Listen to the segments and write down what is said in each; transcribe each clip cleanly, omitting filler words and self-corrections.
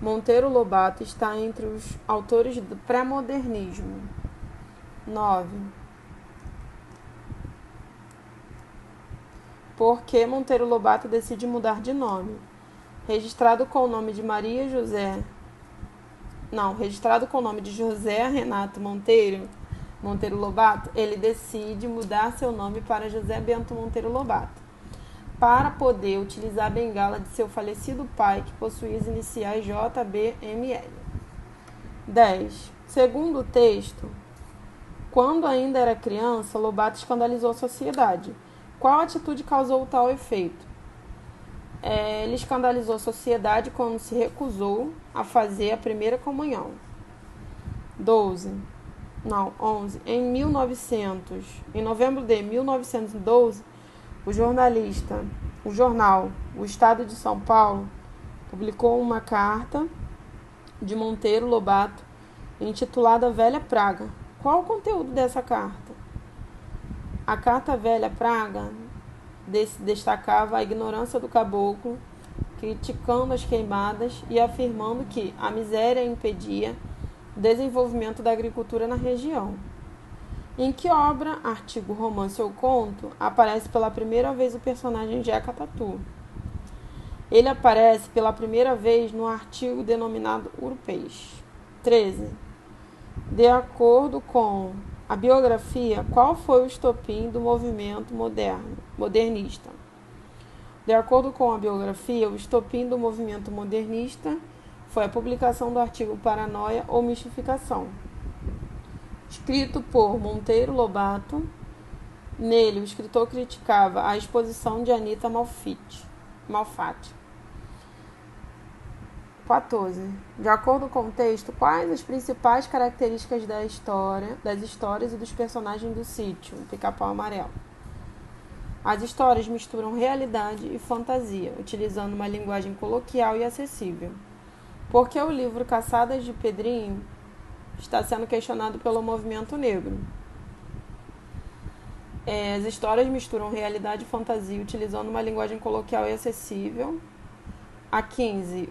Monteiro Lobato está entre os autores do pré-modernismo. 9. Por que Monteiro Lobato decide mudar de nome? Registrado com o nome de José Renato Monteiro Lobato, ele decide mudar seu nome para José Bento Monteiro Lobato, para poder utilizar a bengala de seu falecido pai, que possuía as iniciais JBML. 10. Segundo o texto, quando ainda era criança, Lobato escandalizou a sociedade. Qual atitude causou tal efeito? Ele escandalizou a sociedade quando se recusou a fazer a primeira comunhão. 11. Em novembro de 1912, o jornal O Estado de São Paulo publicou uma carta de Monteiro Lobato intitulada Velha Praga. Qual o conteúdo dessa carta? A carta Velha Praga destacava a ignorância do caboclo, criticando as queimadas e afirmando que a miséria impedia o desenvolvimento da agricultura na região. Em que obra, artigo, romance ou conto aparece pela primeira vez o personagem Jeca Tatu? Ele aparece pela primeira vez no artigo denominado Urupês. 13. De acordo com a biografia, qual foi o estopim do movimento modernista? De acordo com a biografia, o estopim do movimento modernista foi a publicação do artigo Paranoia ou Mistificação, escrito por Monteiro Lobato. Nele, o escritor criticava a exposição de Anita Malfatti. 14. De acordo com o texto, quais as principais características das histórias e dos personagens do sítio, o Pica-Pau Amarelo? As histórias misturam realidade e fantasia, utilizando uma linguagem coloquial e acessível. Por que o livro Caçadas de Pedrinho está sendo questionado pelo movimento negro? As histórias misturam realidade e fantasia, utilizando uma linguagem coloquial e acessível. A 15,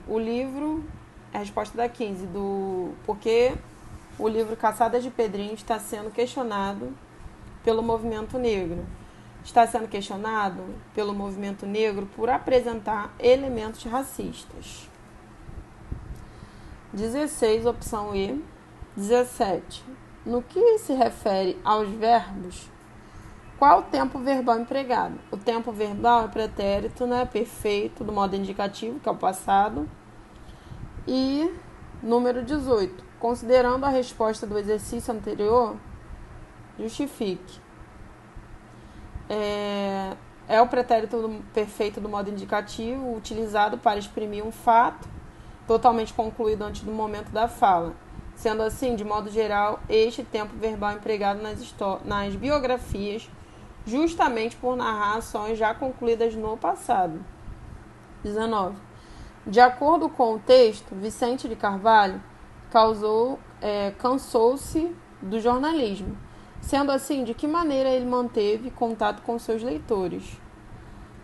a resposta da 15, porque o livro Caçadas de Pedrinho está sendo questionado pelo movimento negro. Está sendo questionado pelo movimento negro por apresentar elementos racistas. 16, opção E. 17. No que se refere aos verbos, qual o tempo verbal empregado? O tempo verbal é pretérito, né, perfeito, do modo indicativo, que é o passado. E número 18. Considerando a resposta do exercício anterior, justifique. É o pretérito perfeito do modo indicativo, utilizado para exprimir um fato totalmente concluído antes do momento da fala. Sendo assim, de modo geral, este tempo verbal empregado nas biografias, justamente por narrar ações já concluídas no passado. 19. De acordo com o texto, Vicente de Carvalho cansou-se do jornalismo. Sendo assim, de que maneira ele manteve contato com seus leitores?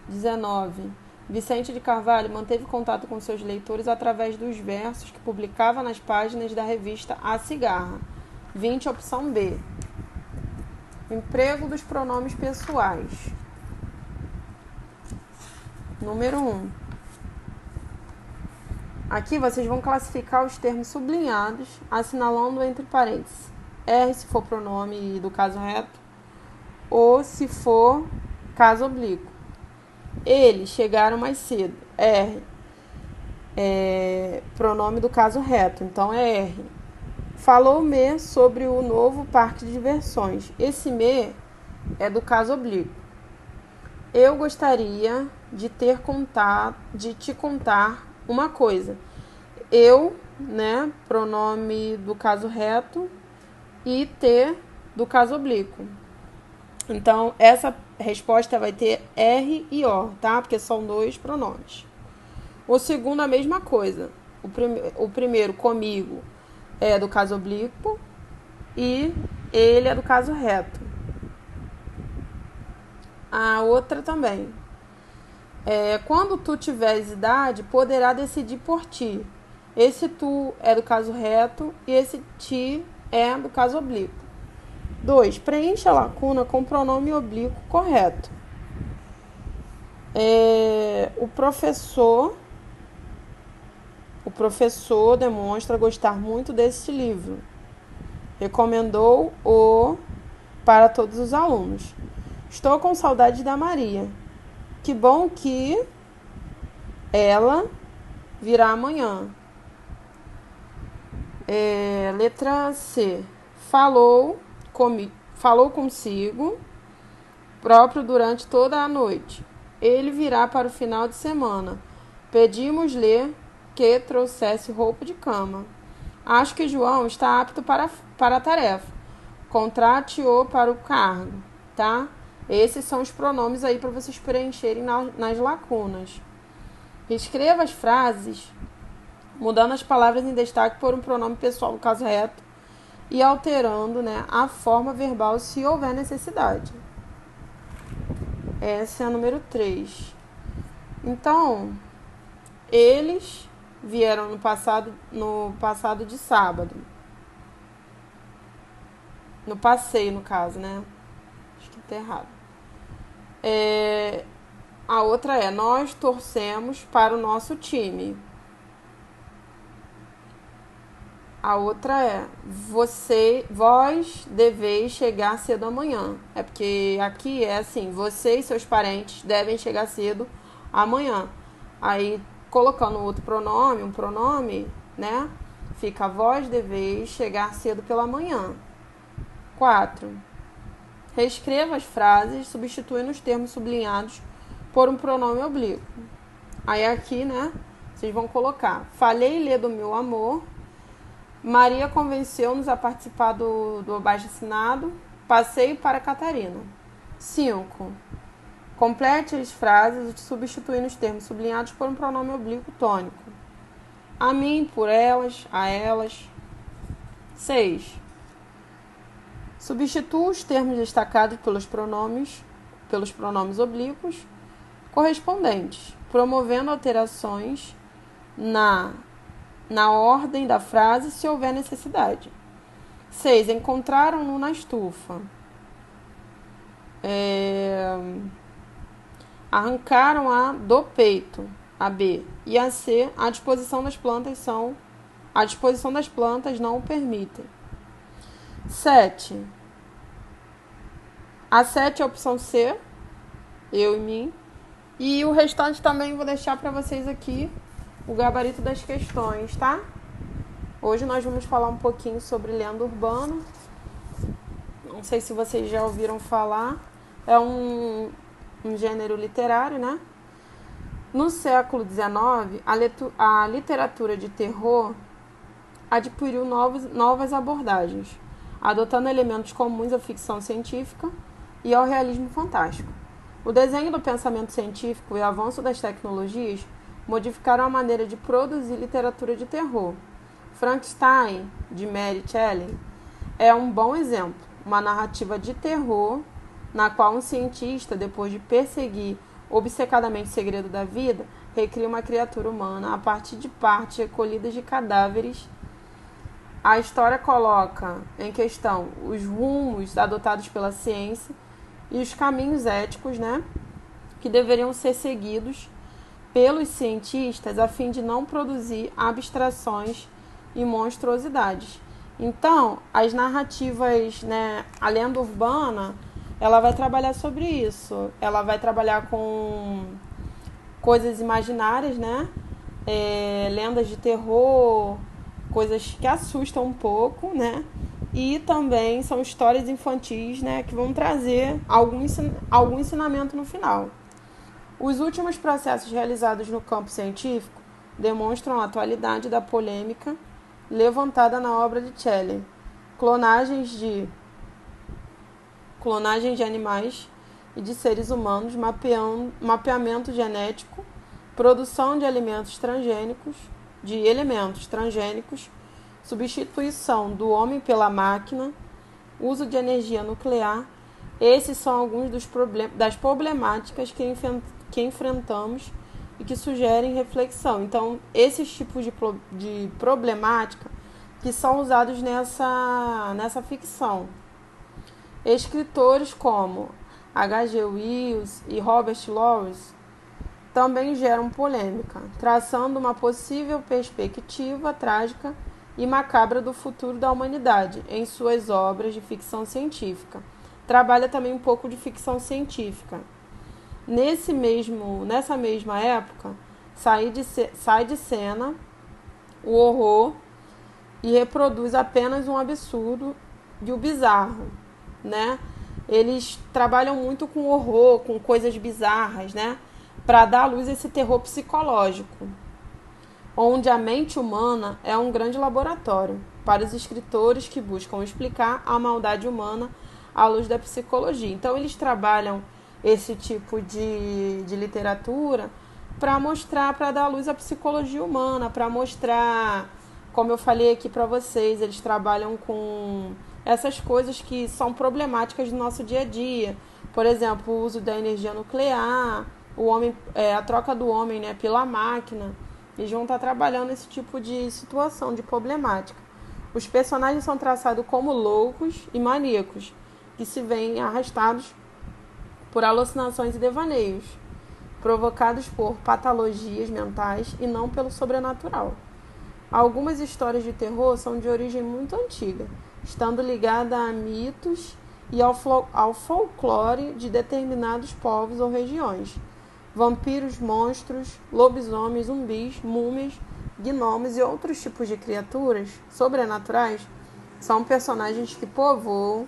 19. Vicente de Carvalho manteve contato com seus leitores através dos versos que publicava nas páginas da revista A Cigarra. 20, opção B. Emprego dos pronomes pessoais. Número 1. Aqui vocês vão classificar os termos sublinhados, assinalando entre parênteses. R se for pronome do caso reto, ou se for caso oblíquo. Eles chegaram mais cedo. R é pronome do caso reto, então é R. Falou-me sobre o novo parque de diversões. Esse me é do caso oblíquo. Eu gostaria de te contar uma coisa. Eu, né, pronome do caso reto, e te do caso oblíquo. Então, essa resposta vai ter R e O, tá? Porque são dois pronomes. O segundo, a mesma coisa. O primeiro, comigo, é do caso oblíquo e ele é do caso reto. A outra também. Quando tu tiveres idade, poderá decidir por ti. Esse tu é do caso reto e esse ti é do caso oblíquo. 2. Preencha a lacuna com o pronome oblíquo correto. O professor demonstra gostar muito desse livro. Recomendou-o para todos os alunos. Estou com saudade da Maria. Que bom que ela virá amanhã. Letra C. Falou consigo próprio durante toda a noite. Ele virá para o final de semana. Pedimos-lhe que trouxesse roupa de cama. Acho que João está apto para a tarefa. Contrate-o para o cargo, tá? Esses são os pronomes aí para vocês preencherem nas lacunas. Escreva as frases mudando as palavras em destaque por um pronome pessoal no caso reto e alterando, né, a forma verbal se houver necessidade. Essa é a número 3. Então, eles vieram no passado de sábado. No passeio, no caso, né? Acho que tá errado. A outra é: nós torcemos para o nosso time. A outra é: vós deveis chegar cedo amanhã. É porque aqui é assim: você e seus parentes devem chegar cedo amanhã. Aí, colocando outro pronome, um pronome, né? Fica: vós deveis chegar cedo pela manhã. 4. Reescreva as frases, substituindo os termos sublinhados por um pronome oblíquo. Aí aqui, né? Vocês vão colocar: falei-lhe do meu amor. Maria convenceu-nos a participar do abaixo-assinado. Passeio para Catarina. 5. Complete as frases substituindo os termos sublinhados por um pronome oblíquo tônico. A mim, por elas, a elas. 6. Substitua os termos destacados pelos pronomes oblíquos correspondentes, promovendo alterações na ordem da frase se houver necessidade. 6. Encontraram-no na estufa. Arrancaram-a do peito. A B. E a C. A disposição das plantas não o permitem. 7. A 7 é a opção C. Eu e mim. E o restante também vou deixar para vocês aqui o gabarito das questões, tá? Hoje nós vamos falar um pouquinho sobre lenda urbana. Não sei se vocês já ouviram falar. É um gênero literário, né? No século XIX, a literatura de terror adquiriu novas abordagens, adotando elementos comuns à ficção científica e ao realismo fantástico. O desenho do pensamento científico e o avanço das tecnologias modificaram a maneira de produzir literatura de terror. Frankenstein, de Mary Shelley, é um bom exemplo. Uma narrativa de terror na qual um cientista, depois de perseguir obcecadamente o segredo da vida, recria uma criatura humana a partir de partes recolhidas de cadáveres. A história coloca em questão os rumos adotados pela ciência e os caminhos éticos, né, que deveriam ser seguidos pelos cientistas a fim de não produzir abstrações e monstruosidades. Então, as narrativas, né, a lenda urbana, ela vai trabalhar sobre isso. Ela vai trabalhar com coisas imaginárias, né, lendas de terror, coisas que assustam um pouco, né, e também são histórias infantis, né, que vão trazer algum ensinamento no final. Os últimos processos realizados no campo científico demonstram a atualidade da polêmica levantada na obra de Shelley. Clonagem de animais e de seres humanos, mapeamento genético, produção de elementos transgênicos, substituição do homem pela máquina, uso de energia nuclear. Esses são alguns das problemáticas que enfrentamos e que sugerem reflexão. Então, esses tipos de problemática que são usados nessa ficção. Escritores como H.G. Wells e Robert Louis também geram polêmica, traçando uma possível perspectiva trágica e macabra do futuro da humanidade em suas obras de ficção científica. Trabalha também um pouco de ficção científica. Nessa mesma época, sai de cena o horror e reproduz apenas um absurdo e o bizarro, né? Eles trabalham muito com horror, com coisas bizarras, né? Para dar à luz esse terror psicológico, onde a mente humana é um grande laboratório para os escritores que buscam explicar a maldade humana à luz da psicologia. Então, eles trabalham esse tipo de literatura para mostrar, para dar à luz à psicologia humana, para mostrar, como eu falei aqui para vocês, eles trabalham com essas coisas que são problemáticas do nosso dia a dia. Por exemplo, o uso da energia nuclear, a troca do homem, né, pela máquina. Eles vão estar trabalhando esse tipo de situação, de problemática. Os personagens são traçados como loucos e maníacos, que se veem arrastados por alucinações e devaneios, provocados por patologias mentais e não pelo sobrenatural. Algumas histórias de terror são de origem muito antiga, estando ligada a mitos e ao folclore de determinados povos ou regiões. Vampiros, monstros, lobisomens, zumbis, múmias, gnomos e outros tipos de criaturas sobrenaturais são personagens que povoam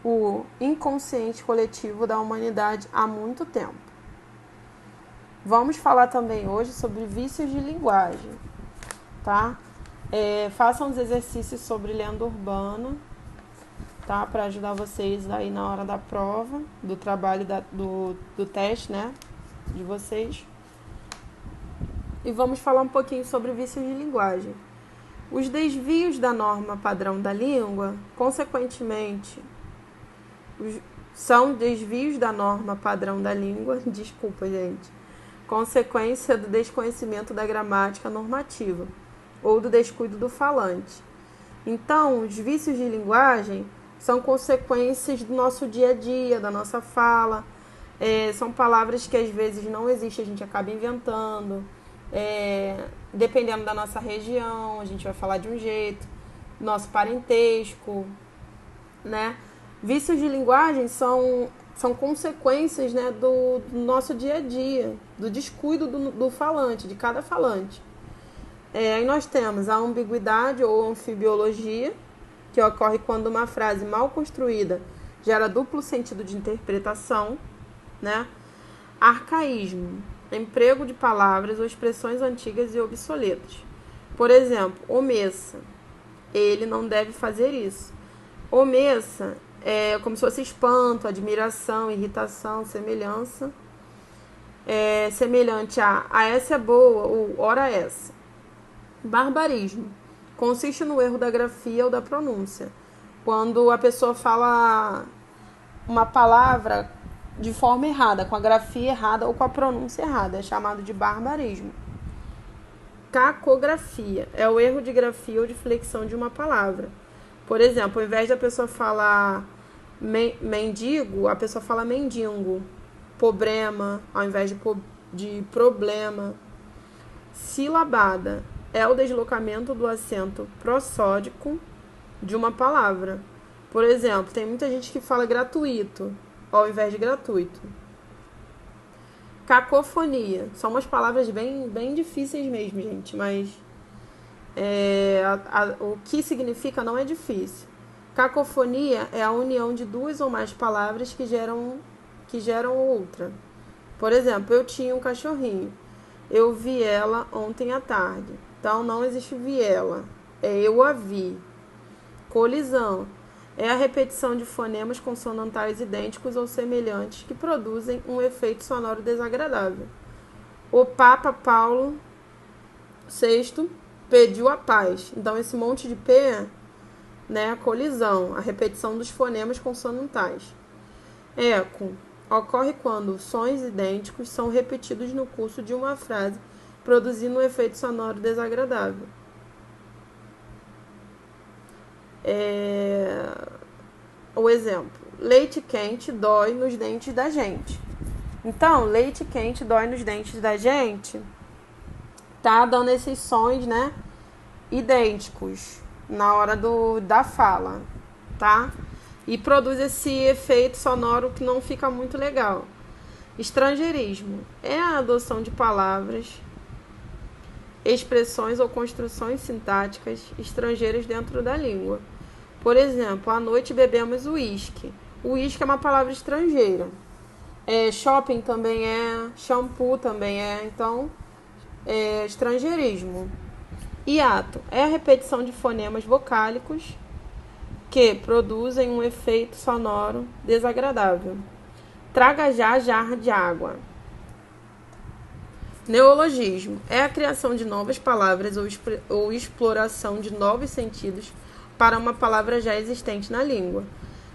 o inconsciente coletivo da humanidade há muito tempo. Vamos falar também hoje sobre vícios de linguagem, tá? Façam os exercícios sobre lenda urbana, tá? Para ajudar vocês aí na hora da prova, do trabalho, do teste, né? De vocês. E vamos falar um pouquinho sobre vícios de linguagem. Os desvios da norma padrão da língua, consequentemente, são desvios da norma padrão da língua, desculpa, gente, consequência do desconhecimento da gramática normativa ou do descuido do falante. Então, os vícios de linguagem são consequências do nosso dia a dia, da nossa fala. São palavras que às vezes não existem, a gente acaba inventando. Dependendo da nossa região, a gente vai falar de um jeito. Nosso parentesco, né? Vícios de linguagem são consequências, né, do nosso dia a dia, do descuido do falante, de cada falante. Aí nós temos a ambiguidade ou anfibiologia, que ocorre quando uma frase mal construída gera duplo sentido de interpretação, né? Arcaísmo, emprego de palavras ou expressões antigas e obsoletas. Por exemplo, omessa, ele não deve fazer isso. Omessa é como se fosse espanto, admiração, irritação, semelhança. Semelhante a essa é boa ou ora essa. Barbarismo consiste no erro da grafia ou da pronúncia. Quando a pessoa fala uma palavra de forma errada, com a grafia errada ou com a pronúncia errada, é chamado de barbarismo. Cacografia é o erro de grafia ou de flexão de uma palavra. Por exemplo, ao invés da pessoa falar mendigo, a pessoa fala mendigo. Problema, ao invés de problema. Silabada é o deslocamento do acento prosódico de uma palavra. Por exemplo, tem muita gente que fala gratuito ao invés de gratuito. Cacofonia. São umas palavras bem difíceis mesmo, gente, mas o que significa não é difícil. Cacofonia é a união de duas ou mais palavras que geram outra. Por exemplo, eu tinha um cachorrinho. Eu vi ela ontem à tarde. Então, não existe vi ela. Eu a vi. Colisão é a repetição de fonemas consonantais idênticos ou semelhantes que produzem um efeito sonoro desagradável. O Papa Paulo VI pediu a paz. Então, esse monte de P, né, a colisão, a repetição dos fonemas consonantais. Eco, ocorre quando sons idênticos são repetidos no curso de uma frase, produzindo um efeito sonoro desagradável. O exemplo: leite quente dói nos dentes da gente. Então, leite quente dói nos dentes da gente, tá dando esses sons, né, idênticos na hora da fala, tá? E produz esse efeito sonoro que não fica muito legal. Estrangeirismo é a adoção de palavras, expressões ou construções sintáticas estrangeiras dentro da língua. Por exemplo, à noite bebemos uísque. Uísque é uma palavra estrangeira. Shopping também shampoo também então estrangeirismo. Hiato é a repetição de fonemas vocálicos que produzem um efeito sonoro desagradável. Traga já jarra de água. Neologismo é a criação de novas palavras ou exploração de novos sentidos para uma palavra já existente na língua.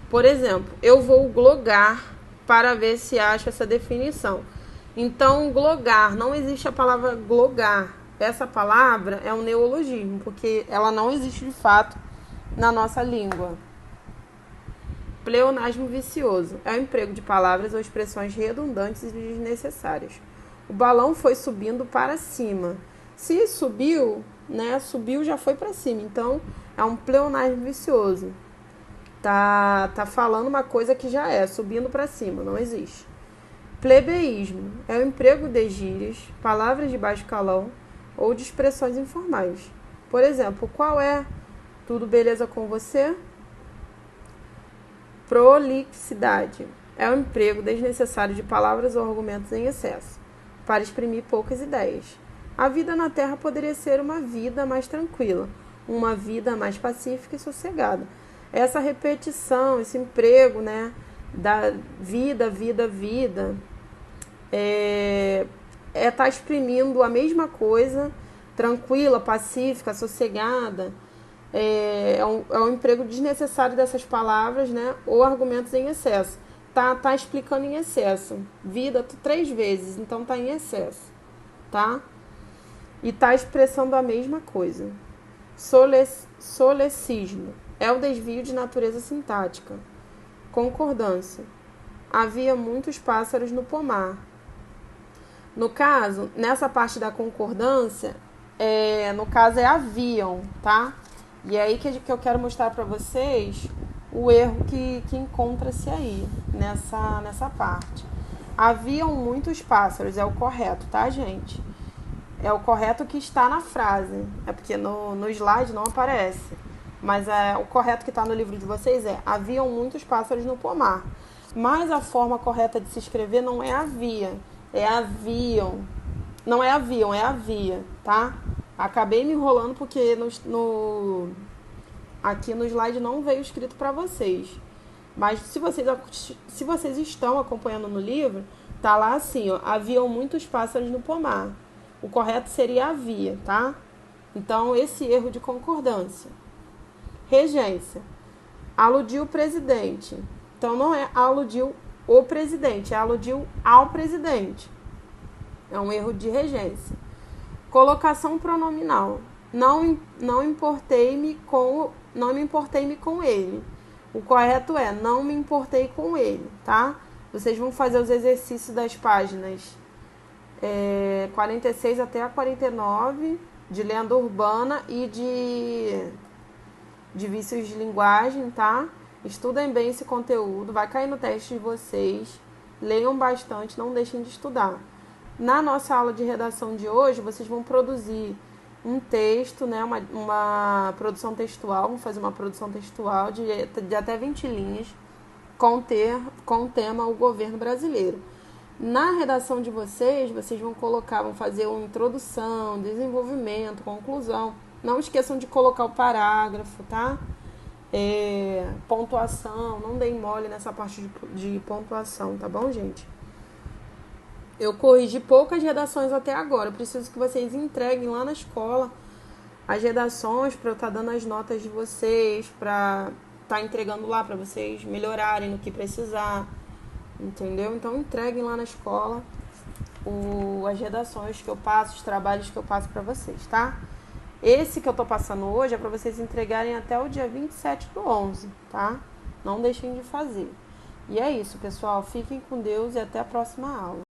Por exemplo, eu vou glogar para ver se acho essa definição. Então, glogar, não existe a palavra glogar. Essa palavra é um neologismo, porque ela não existe de fato na nossa língua. Pleonasmo vicioso é o emprego de palavras ou expressões redundantes e desnecessárias. O balão foi subindo para cima. Se subiu, né, subiu já foi para cima. Então, é um pleonasmo vicioso. Tá falando uma coisa que já subindo para cima, não existe. Plebeísmo é o emprego de gírias, palavras de baixo calão ou de expressões informais. Por exemplo, qual é? Tudo beleza com você? Prolixidade é o emprego desnecessário de palavras ou argumentos em excesso, para exprimir poucas ideias. A vida na Terra poderia ser uma vida mais tranquila, uma vida mais pacífica e sossegada. Essa repetição, esse emprego, né, da vida, tá exprimindo a mesma coisa, tranquila, pacífica, sossegada. É um emprego desnecessário dessas palavras, né, ou argumentos em excesso. Tá explicando em excesso. Vida 3 vezes, então tá em excesso, tá? E tá expressando a mesma coisa. Solecismo é o desvio de natureza sintática. Concordância. Havia muitos pássaros no pomar. No caso, nessa parte da concordância, no caso haviam, tá? E é aí que eu quero mostrar para vocês o erro que encontra-se aí, nessa parte. Haviam muitos pássaros, é o correto, tá, gente? É o correto que está na frase. É porque no slide não aparece. Mas o correto que está no livro de vocês haviam muitos pássaros no pomar. Mas a forma correta de se escrever não é havia, é haviam. Não é haviam, é havia, tá? Acabei me enrolando porque aqui no slide não veio escrito para vocês. Mas se vocês estão acompanhando no livro, tá lá assim, ó, haviam muitos pássaros no pomar. O correto seria havia, tá? Então, esse erro de concordância. Regência. Aludiu o presidente. Então, não é aludiu o presidente, é aludiu ao presidente. É um erro de regência. Colocação pronominal. Não importei-me com ele. O correto é não me importei com ele, tá? Vocês vão fazer os exercícios das páginas 46 até a 49 de lenda urbana e de vícios de linguagem, tá? Estudem bem esse conteúdo, vai cair no teste de vocês. Leiam bastante, não deixem de estudar. Na nossa aula de redação de hoje, vocês vão produzir um texto, né, uma produção textual, vamos fazer uma produção textual de até 20 linhas com o tema o governo brasileiro. Na redação de vocês vão fazer uma introdução, desenvolvimento, conclusão. Não esqueçam de colocar o parágrafo, tá? Pontuação, não deem mole nessa parte de pontuação, tá bom, gente? Eu corrigi poucas redações até agora. Eu preciso que vocês entreguem lá na escola as redações para eu estar dando as notas de vocês, para estar entregando lá para vocês melhorarem no que precisar. entendeu? Então entreguem lá na escola as redações que eu passo, os trabalhos que eu passo para vocês, tá? Esse que eu tô passando hoje é para vocês entregarem até o dia 27/11, tá? Não deixem de fazer. E é isso, pessoal. Fiquem com Deus e até a próxima aula.